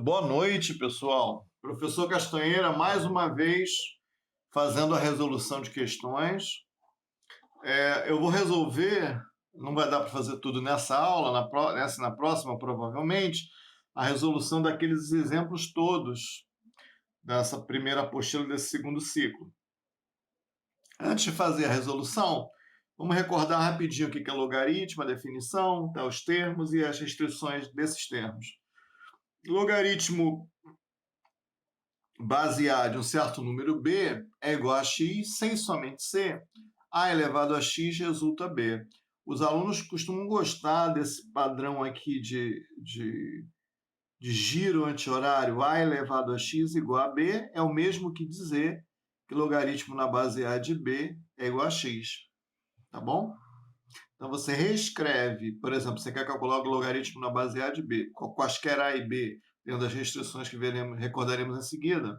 Boa noite, pessoal. Professor Castanheira, mais uma vez, fazendo a resolução de questões. Eu vou resolver, não vai dar para fazer tudo nessa aula, na próxima, provavelmente, a resolução daqueles exemplos todos dessa primeira apostila desse segundo ciclo. Antes de fazer a resolução, vamos recordar rapidinho o que é logaritmo, a definição, os termos e as restrições desses termos. Logaritmo base A de um certo número B é igual a x sem somente c, a elevado a x resulta b. Os alunos costumam gostar desse padrão aqui de giro anti-horário, a elevado a x igual a b, é o mesmo que dizer que logaritmo na base A de b é igual a x, tá bom? Então você reescreve, por exemplo, você quer calcular o logaritmo na base A de b, quaisquer A e b, dentro das restrições que recordaremos em seguida,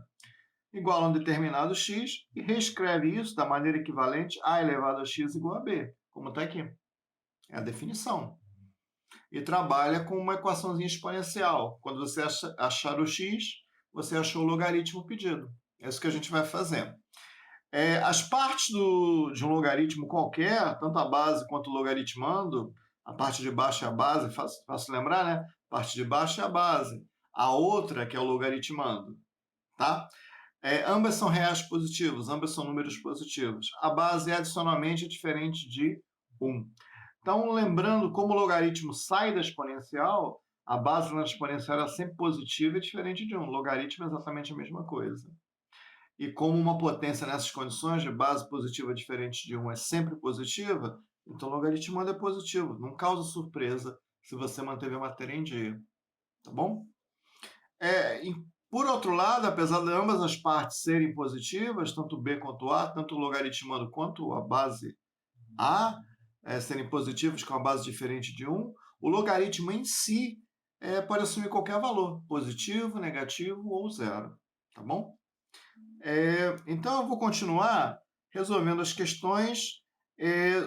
igual a um determinado x, e reescreve isso da maneira equivalente a elevado a x igual a b, como está aqui. É a definição. E trabalha com uma equaçãozinha exponencial. Quando você achar o x, você achou o logaritmo pedido. É isso que a gente vai fazer. As partes de um logaritmo qualquer, tanto a base quanto o logaritmando, a parte de baixo é a base, fácil lembrar, né? A parte de baixo é a base. A outra que é o logaritmando, tá? Ambas são reais positivos, ambas são números positivos. A base adicionalmente é diferente de 1. Então, lembrando como o logaritmo sai da exponencial, a base na exponencial é sempre positiva e diferente de 1. O logaritmo é exatamente a mesma coisa. E como uma potência nessas condições de base positiva diferente de 1 é sempre positiva, então o logaritmando é positivo. Não causa surpresa se você manteve a matéria em dia. Tá bom? Por outro lado, apesar de ambas as partes serem positivas, tanto b quanto a, tanto o logaritmando quanto a base a serem positivos com a base diferente de 1, o logaritmo em si pode assumir qualquer valor, positivo, negativo ou zero. Tá bom? Então, eu vou continuar resolvendo as questões.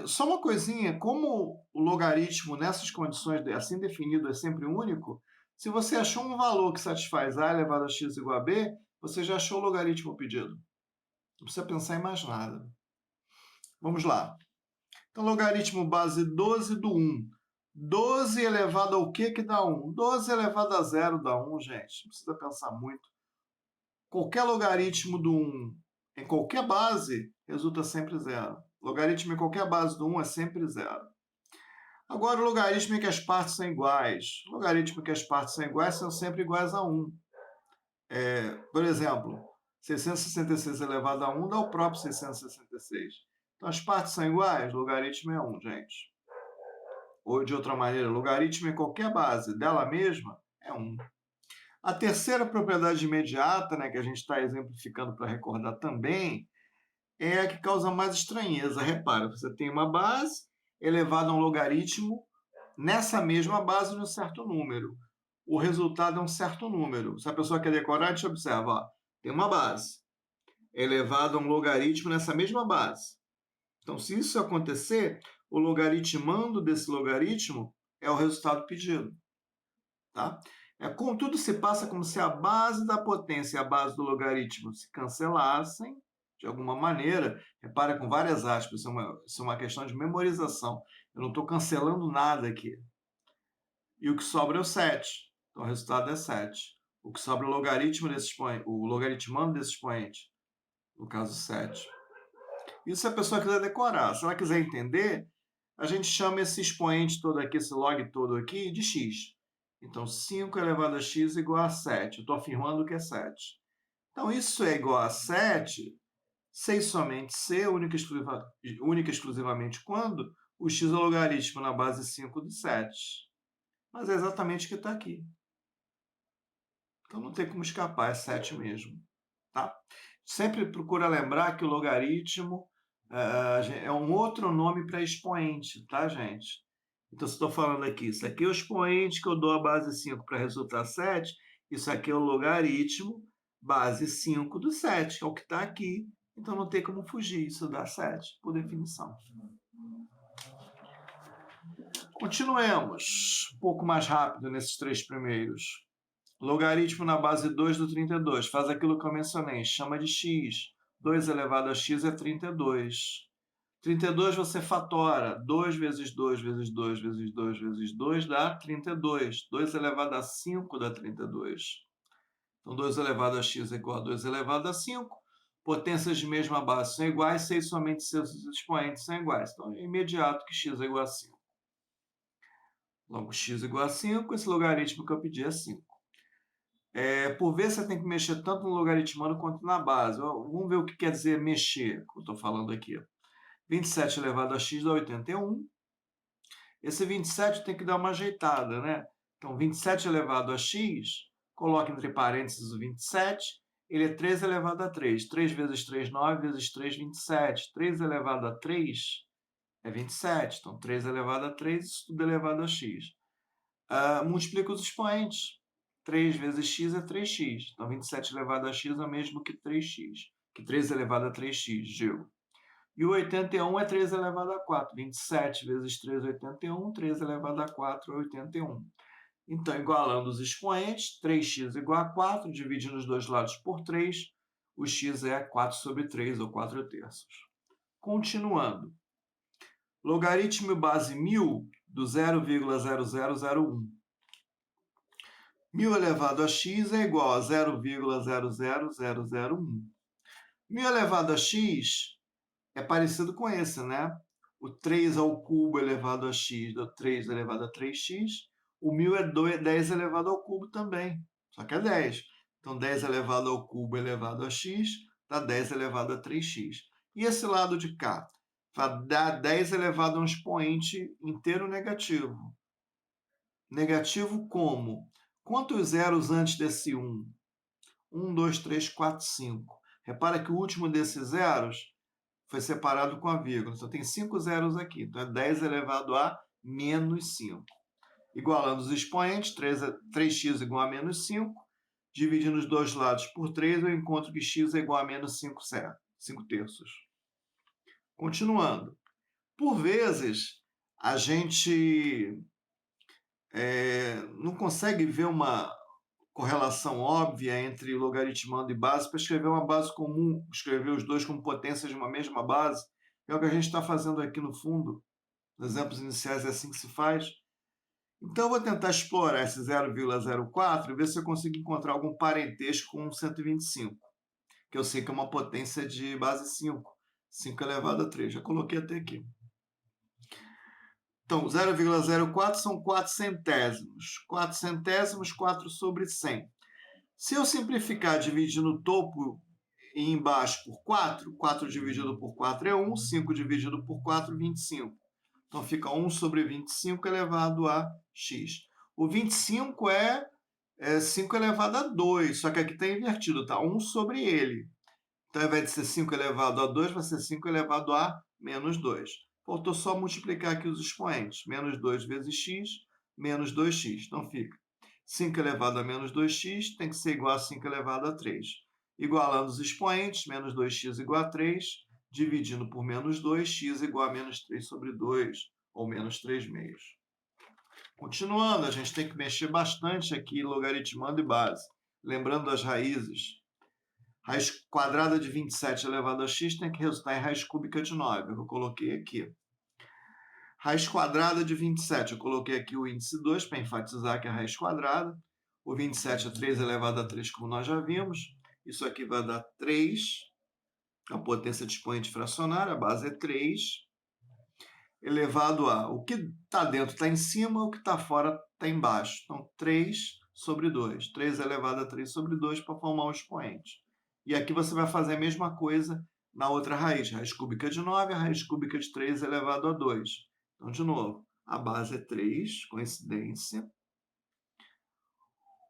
Só uma coisinha, como o logaritmo nessas condições assim definido é sempre único, se você achou um valor que satisfaz a elevado a x igual a b, você já achou o logaritmo pedido. Não precisa pensar em mais nada. Vamos lá. Então, logaritmo base 12 do 1. 12 elevado ao que dá 1? 12 elevado a zero dá 1, gente. Não precisa pensar muito. Qualquer logaritmo do 1 em qualquer base resulta sempre zero. Logaritmo em qualquer base do 1 é sempre zero. Agora, o logaritmo em que as partes são iguais. O logaritmo em que as partes são iguais são sempre iguais a 1. Por exemplo, 666 elevado a 1 dá o próprio 666. Então, as partes são iguais, o logaritmo é 1, gente. Ou, de outra maneira, logaritmo em qualquer base dela mesma é 1. A terceira propriedade imediata, que a gente está exemplificando para recordar também, é a que causa mais estranheza. Repara, você tem uma base elevada a um logaritmo nessa mesma base de um certo número. O resultado é um certo número. Se a pessoa quer decorar, a gente observa. Ó, tem uma base elevada a um logaritmo nessa mesma base. Então, se isso acontecer, o logaritmando desse logaritmo é o resultado pedido. Tá? Contudo, se passa como se a base da potência e a base do logaritmo se cancelassem de alguma maneira. Repara com várias aspas, isso é uma questão de memorização. Eu não estou cancelando nada aqui. E o que sobra é o 7. Então, o resultado é 7. O que sobra é o logaritmo desse expoente, o logaritmando desse expoente, no caso 7. Isso se a pessoa quiser decorar. Se ela quiser entender, a gente chama esse expoente todo aqui, esse log todo aqui, de x. Então, 5 elevado a x igual a 7. Eu estou afirmando que é 7. Então, isso é igual a 7, se e somente c, única e exclusivamente quando o x é o logaritmo na base 5 de 7. Mas é exatamente o que está aqui. Então, não tem como escapar, é 7 mesmo. Tá? Sempre procura lembrar que o logaritmo é um outro nome para expoente, tá, gente? Então, se estou falando aqui, isso aqui é o expoente que eu dou a base 5 para resultar 7, isso aqui é o logaritmo base 5 do 7, que é o que está aqui. Então, não tem como fugir, isso dá 7, por definição. Continuemos um pouco mais rápido nesses três primeiros. Logaritmo na base 2 do 32. Faz aquilo que eu mencionei. Chama de x. 2 elevado a x é 32. 32 você fatora. 2 vezes 2 vezes 2 vezes 2 vezes 2 dá 32. 2 elevado a 5 dá 32. Então, 2 elevado a x é igual a 2 elevado a 5. Potências de mesma base são iguais, se somente seus expoentes são iguais. Então, é imediato que x é igual a 5. Logo, x é igual a 5, esse logaritmo que eu pedi é 5. Por vezes você tem que mexer tanto no logaritmando quanto na base. Vamos ver o que quer dizer mexer, que eu estou falando aqui. 27 elevado a x dá 81. Esse 27 tem que dar uma ajeitada, né? Então, 27 elevado a x, coloca entre parênteses o 27, ele é 3 elevado a 3. 3 vezes 3, 9, vezes 3, 27. 3 elevado a 3 é 27. Então, 3 elevado a 3, isso tudo elevado a x. Multiplica os expoentes. 3 vezes x é 3x. Então, 27 elevado a x é o mesmo que 3x. Que 3 elevado a 3x, Gil. E o 81 é 3 elevado a 4. 27 vezes 3 é 81. 3 elevado a 4 é 81. Então, igualando os expoentes, 3x igual a 4, dividindo os dois lados por 3, o x é 4 sobre 3, ou 4 terços. Continuando. Logaritmo base 1000 do 0,0001. 1000 elevado a x é igual a 0,00001. 1000 elevado a x é parecido com esse, né? O 3 ao cubo elevado a x dá 3 elevado a 3x. O 1000 é 10 elevado ao cubo também, só que é 10. Então, 10 elevado ao cubo elevado a x dá 10 elevado a 3x. E esse lado de cá? Vai dar 10 elevado a um expoente inteiro negativo. Negativo como? Quantos zeros antes desse 1? 1, 2, 3, 4, 5. Repara que o último desses zeros foi separado com a vírgula. Então, tem 5 zeros aqui. Então, é 10 elevado a menos 5. Igualando os expoentes, 3x igual a menos 5. Dividindo os dois lados por 3, eu encontro que x é igual a menos 5 terços. Continuando. Por vezes, a gente não consegue ver uma correlação óbvia entre logaritmando e base para escrever uma base comum, escrever os dois como potências de uma mesma base. É o que a gente está fazendo aqui no fundo. Nos exemplos iniciais é assim que se faz. Então, eu vou tentar explorar esse 0,04 e ver se eu consigo encontrar algum parentesco com 125, que eu sei que é uma potência de base 5. 5 elevado a 3. Já coloquei até aqui. Então, 0,04 são 4 centésimos. 4 centésimos, 4 sobre 100. Se eu simplificar dividindo o topo e embaixo por 4, 4 dividido por 4 é 1, 5 dividido por 4, 25. Então, fica 1 sobre 25 elevado a x. O 25 é 5 elevado a 2, só que aqui está invertido, tá? 1 sobre ele. Então, ao invés de ser 5 elevado a 2, vai ser 5 elevado a menos 2. Faltou só multiplicar aqui os expoentes. Menos 2 vezes x, menos 2x. Então, fica 5 elevado a menos 2x tem que ser igual a 5 elevado a 3. Igualando os expoentes, menos 2x igual a 3, dividindo por menos 2, x igual a menos 3 sobre 2, ou menos 3 meios. Continuando, a gente tem que mexer bastante aqui logaritmando e base. Lembrando das raízes. Raiz quadrada de 27 elevado a x tem que resultar em raiz cúbica de 9. Eu coloquei aqui. Raiz quadrada de 27. Eu coloquei aqui o índice 2 para enfatizar que é a raiz quadrada. O 27 é 3 elevado a 3, como nós já vimos. Isso aqui vai dar 3. A potência de expoente fracionária, a base é 3. Elevado a... O que está dentro está em cima, o que está fora está embaixo. Então, 3 sobre 2. 3 elevado a 3 sobre 2 para formar um expoente. E aqui você vai fazer a mesma coisa na outra raiz. Raiz cúbica de 9, a raiz cúbica de 3 elevado a 2. Então, de novo, a base é 3, coincidência. O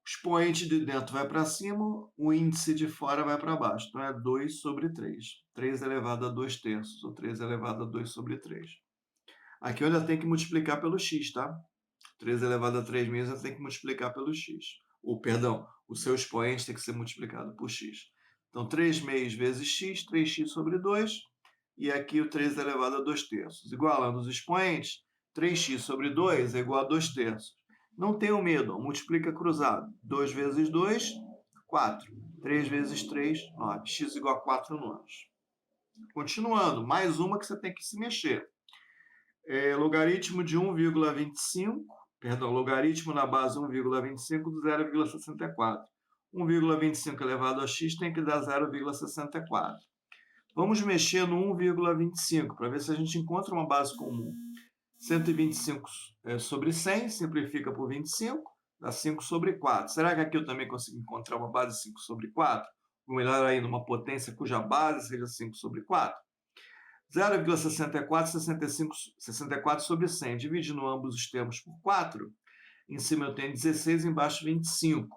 expoente de dentro vai para cima, o índice de fora vai para baixo. Então, é 2 sobre 3. 3 elevado a 2 terços, ou 3 elevado a 2 sobre 3. Aqui eu ainda tenho que multiplicar pelo x, tá? 3 elevado a 3 meios eu tenho que multiplicar pelo x. Perdão, o seu expoente tem que ser multiplicado por x. Então, 3 meios vezes x, 3x sobre 2. E aqui o 3 elevado a 2 terços. Igualando os expoentes, 3x sobre 2 é igual a 2 terços. Não tenham medo, ó, multiplica cruzado. 2 vezes 2, 4. 3 vezes 3, 9. X igual a 4 nonos. Continuando, mais uma que você tem que se mexer. Logaritmo de 1,25, perdão, logaritmo na base 1,25 do 0,64. 1,25 elevado a x tem que dar 0,64. Vamos mexer no 1,25 para ver se a gente encontra uma base comum. 125 sobre 100, simplifica por 25, dá 5 sobre 4. Será que aqui eu também consigo encontrar uma base 5 sobre 4? Ou melhor ainda, uma potência cuja base seja 5 sobre 4? 0,64, 64 sobre 100. Dividindo ambos os termos por 4, em cima eu tenho 16, embaixo 25.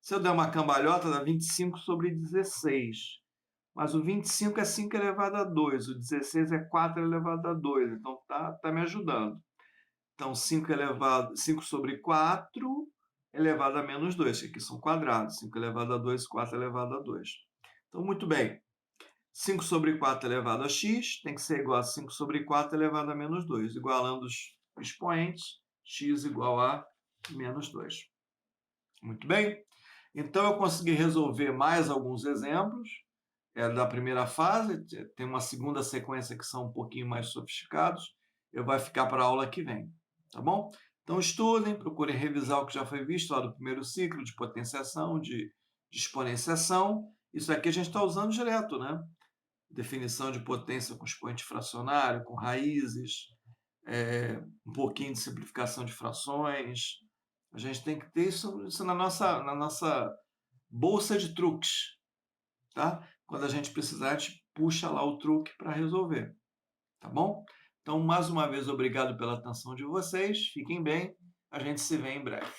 Se eu der uma cambalhota, dá 25 sobre 16. Mas o 25 é 5 elevado a 2, o 16 é 4 elevado a 2, então tá me ajudando. Então, 5 sobre 4 elevado a menos 2, que aqui são quadrados. 5 elevado a 2, 4 elevado a 2. Então, muito bem. 5 sobre 4 elevado a x tem que ser igual a 5 sobre 4 elevado a menos 2. Igualando os expoentes, x igual a menos 2. Muito bem. Então, eu consegui resolver mais alguns exemplos da primeira fase. Tem uma segunda sequência que são um pouquinho mais sofisticados. Eu vai ficar para a aula que vem. Tá bom? Então, estudem, procurem revisar o que já foi visto lá do primeiro ciclo de potenciação, de exponenciação. Isso aqui a gente está usando direto, né? Definição de potência com expoente fracionário, com raízes, um pouquinho de simplificação de frações. A gente tem que ter isso na nossa bolsa de truques, tá? Quando a gente precisar, a gente puxa lá o truque para resolver, tá bom? Então, mais uma vez, obrigado pela atenção de vocês. Fiquem bem. A gente se vê em breve.